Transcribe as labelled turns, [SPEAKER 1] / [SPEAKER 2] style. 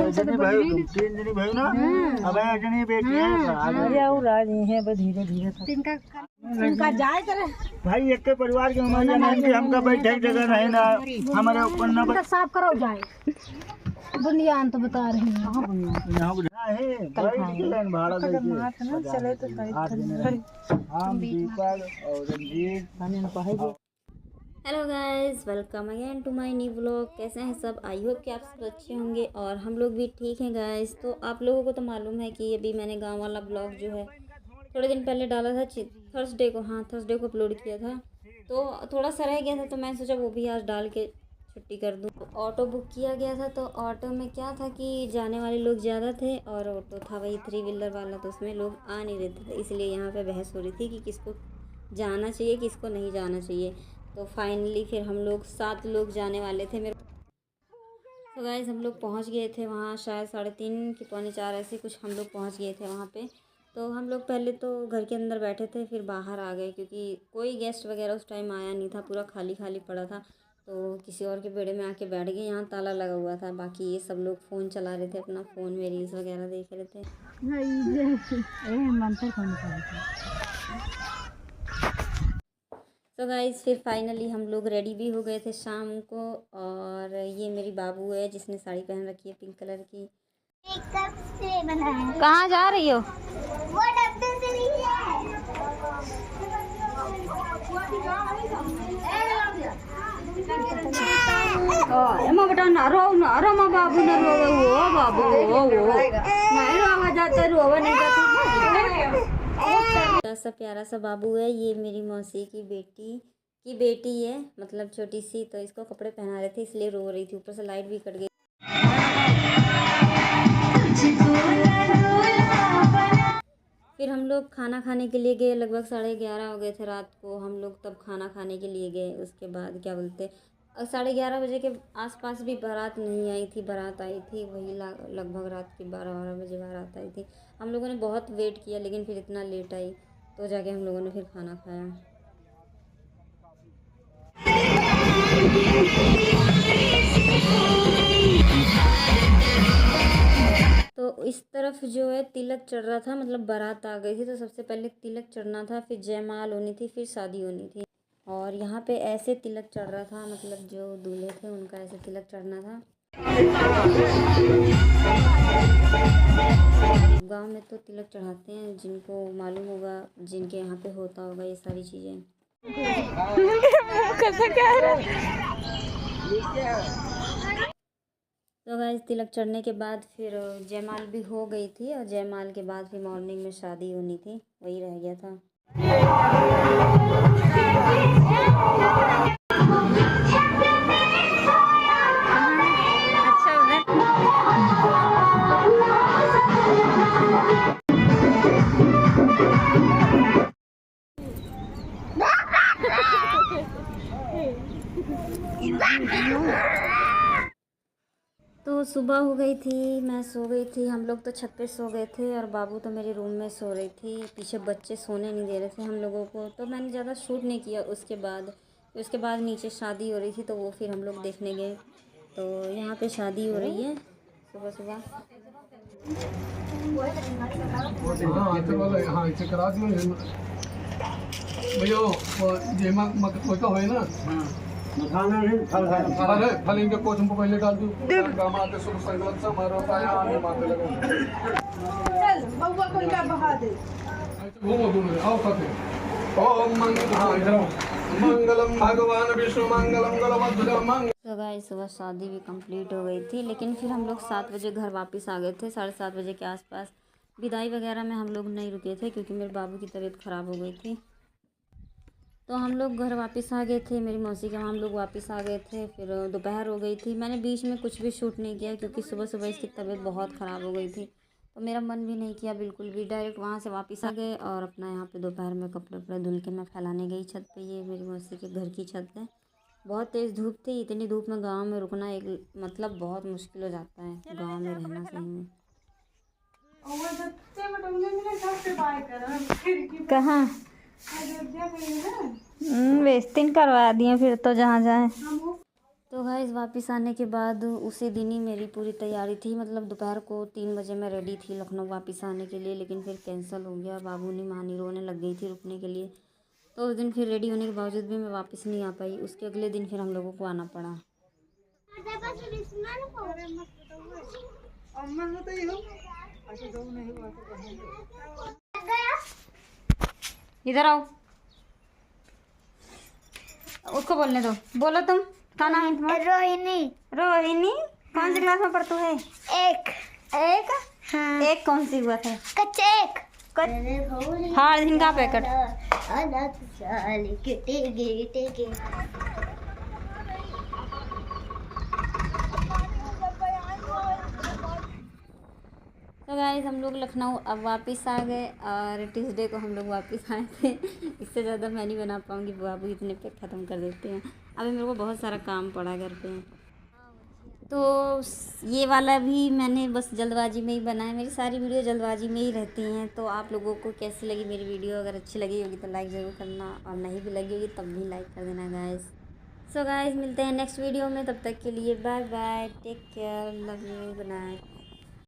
[SPEAKER 1] तीन जनी भाई ना अब जनी बेटी है अरे और राज है धीरे धीरे इनका जाए करे भाई एक के परिवार के हमारे नहीं हमका बैठे जगह रहे ना हमारे ऊपर ना साफ करो जाए बुनियाद तो बता रही है यहाँ है भाड़ा चले तो हम दीपक और Ranjeet.
[SPEAKER 2] Hello guys, welcome again to my new vlog. कैसे हैं सब? आई होप कि आप सब अच्छे होंगे और हम लोग भी ठीक हैं गाइस। तो आप लोगों को तो मालूम है कि अभी मैंने गांव वाला ब्लॉग जो है थोड़े दिन पहले डाला था, थर्सडे को अपलोड किया था। तो थोड़ा सा रह गया था तो मैं सोचा वो भी आज डाल के छुट्टी कर दूँ। तो ऑटो बुक किया गया था, तो ऑटो में क्या था कि जाने वाले लोग ज़्यादा थे और ऑटो था वही 3 व्हीलर वाला, तो उसमें लोग आ नहीं रहे थे। इसलिए यहाँ पर बहस हो रही थी कि किसको जाना चाहिए किसको नहीं जाना चाहिए। तो फाइनली फिर हम लोग 7 लोग जाने वाले थे मेरे। तो गाइस हम लोग पहुंच गए थे वहाँ, शायद 3:30 कि 3:45 ऐसे कुछ हम लोग पहुंच गए थे वहाँ पे। तो हम लोग पहले तो घर के अंदर बैठे थे, फिर बाहर आ गए क्योंकि कोई गेस्ट वगैरह उस टाइम आया नहीं था, पूरा खाली खाली पड़ा था। तो किसी और के बेड़े में आके बैठ गए, यहाँ ताला लगा हुआ था। बाकी ये सब लोग फ़ोन चला रहे थे, अपना फ़ोन में रील्स वगैरह देख रहे थे। तो गाइस फिर फाइनली हम लोग रेडी भी हो गए थे शाम को। और ये मेरी बाबू है जिसने साड़ी पहन रखी है पिंक कलर की। कहाँ जा रही हो? वो डब्बे से नहीं है। एमा बेटा ना रो माँ बाबू ना रो वो बाबू वो नहीं रोवा जाता, रोवा नहीं जाता। सा प्यारा सा बाबू है, ये मेरी मौसी की बेटी है, मतलब छोटी सी। तो इसको कपड़े पहना रहे थे इसलिए रो रही थी, ऊपर से लाइट भी कट गई। फिर हम लोग खाना खाने के लिए गए, लगभग 11:30 हो गए थे रात को। हम लोग तब खाना खाने के लिए गए। उसके बाद क्या बोलते 11:30 बजे के आसपास भी बारात नहीं आई थी, बारात आई थी वही लगभग रात के 12 बजे बारात आई थी। हम लोगों ने बहुत वेट किया लेकिन फिर इतना लेट आई, तो जाके हम लोगों ने फिर खाना खाया। तो इस तरफ जो है तिलक चढ़ रहा था, मतलब बारात आ गई थी तो सबसे पहले तिलक चढ़ना था, फिर जयमाल होनी थी, फिर शादी होनी थी। और यहाँ पे ऐसे तिलक चढ़ रहा था, मतलब जो दूल्हे थे उनका ऐसे तिलक चढ़ना था। गांव में तो तिलक चढ़ाते हैं, जिनको मालूम होगा, जिनके यहाँ पे होता होगा ये सारी चीज़ें। तो गाइस तिलक चढ़ने के बाद फिर जयमाल भी हो गई थी, और जयमाल के बाद फिर मॉर्निंग में शादी होनी थी, वही रह गया था। तो सुबह हो गई थी, मैं सो गई थी, हम लोग तो छत पे सो गए थे और बाबू तो मेरे रूम में सो रही थी। पीछे बच्चे सोने नहीं दे रहे थे हम लोगों को, तो मैंने ज़्यादा शूट नहीं किया। उसके बाद नीचे शादी हो रही थी, तो वो फिर हम लोग देखने गए। तो यहाँ पे शादी हो रही है सुबह सुबह।
[SPEAKER 3] फल इनके कोच हमको पहले डाल दूं। माते शुभ संकल्प समारोह आया आने माते लगा चल बउआ को क्या बहा दे घूमो दोनों आओ खाते ओम मंगलम भगवान विष्णु मंगलम गलमध्वज मंगल।
[SPEAKER 2] तो गाइस सुबह शादी भी कंप्लीट हो गई थी, लेकिन फिर हम लोग 7 बजे घर वापस आ गए थे। 7:30 बजे के आसपास। विदाई वगैरह में हम लोग नहीं रुके थे क्योंकि मेरे बाबू की तबीयत ख़राब हो गई थी। तो हम लोग घर वापस आ गए थे, मेरी मौसी के वहाँ हम लोग वापस आ गए थे। फिर दोपहर हो गई थी, मैंने बीच में कुछ भी शूट नहीं किया क्योंकि सुबह सुबह इसकी तबीयत बहुत ख़राब हो गई थी, तो मेरा मन भी नहीं किया बिल्कुल भी। डायरेक्ट वहाँ से वापस आ गए और अपना यहाँ पे दोपहर में कपड़े वपड़े धुल के मैं फैलाने गई छत पे। ये मेरी मौसी के घर की छत है। बहुत तेज़ धूप थी, इतनी धूप में गाँव में रुकना एक मतलब बहुत मुश्किल हो जाता है, गाँव में रहना सही में। कहाँ वेस्टिंग करवा दिए फिर तो जहाँ जाए। तो गाइस वापस आने के बाद उसी दिन ही मेरी पूरी तैयारी थी, मतलब दोपहर को 3 बजे मैं रेडी थी लखनऊ वापस आने के लिए, लेकिन फिर कैंसिल हो गया। बाबू ने मानी रोने लग गई थी रुकने के लिए, तो उस दिन फिर रेडी होने के बावजूद भी मैं वापस नहीं आ पाई। उसके अगले दिन फिर हम लोगों को आना पड़ा। इधर आओ, उसको बोलने दो। बोलो तुम, क्या नाम है तुम्हारा?
[SPEAKER 4] रोहिणी।
[SPEAKER 2] रोहिणी, कौन सी क्लास में पढ़ती है?
[SPEAKER 4] एक।
[SPEAKER 2] एक?
[SPEAKER 4] हाँ।
[SPEAKER 2] एक कौन सी हुआ है?
[SPEAKER 4] कच्चे एक।
[SPEAKER 2] हाँ दिन का पैकेट। तो गाइस हम लोग लखनऊ अब वापस आ गए और ट्यूसडे को हम लोग वापस आए थे। इससे ज़्यादा मैं नहीं बना पाऊँगी, बाबू इतने पे ख़त्म कर देते हैं। अभी मेरे को बहुत सारा काम पड़ा घर पे, तो ये वाला भी मैंने बस जल्दबाजी में ही बनाया। मेरी सारी वीडियो जल्दबाजी में ही रहती हैं। तो आप लोगों को कैसी लगी मेरी वीडियो? अगर अच्छी लगी होगी तो लाइक ज़रूर करना, और नहीं भी लगी होगी तब भी लाइक कर देना गाइस। सो गाइस मिलते हैं नेक्स्ट वीडियो में, तब तक के लिए bye bye, take care, love you, good night.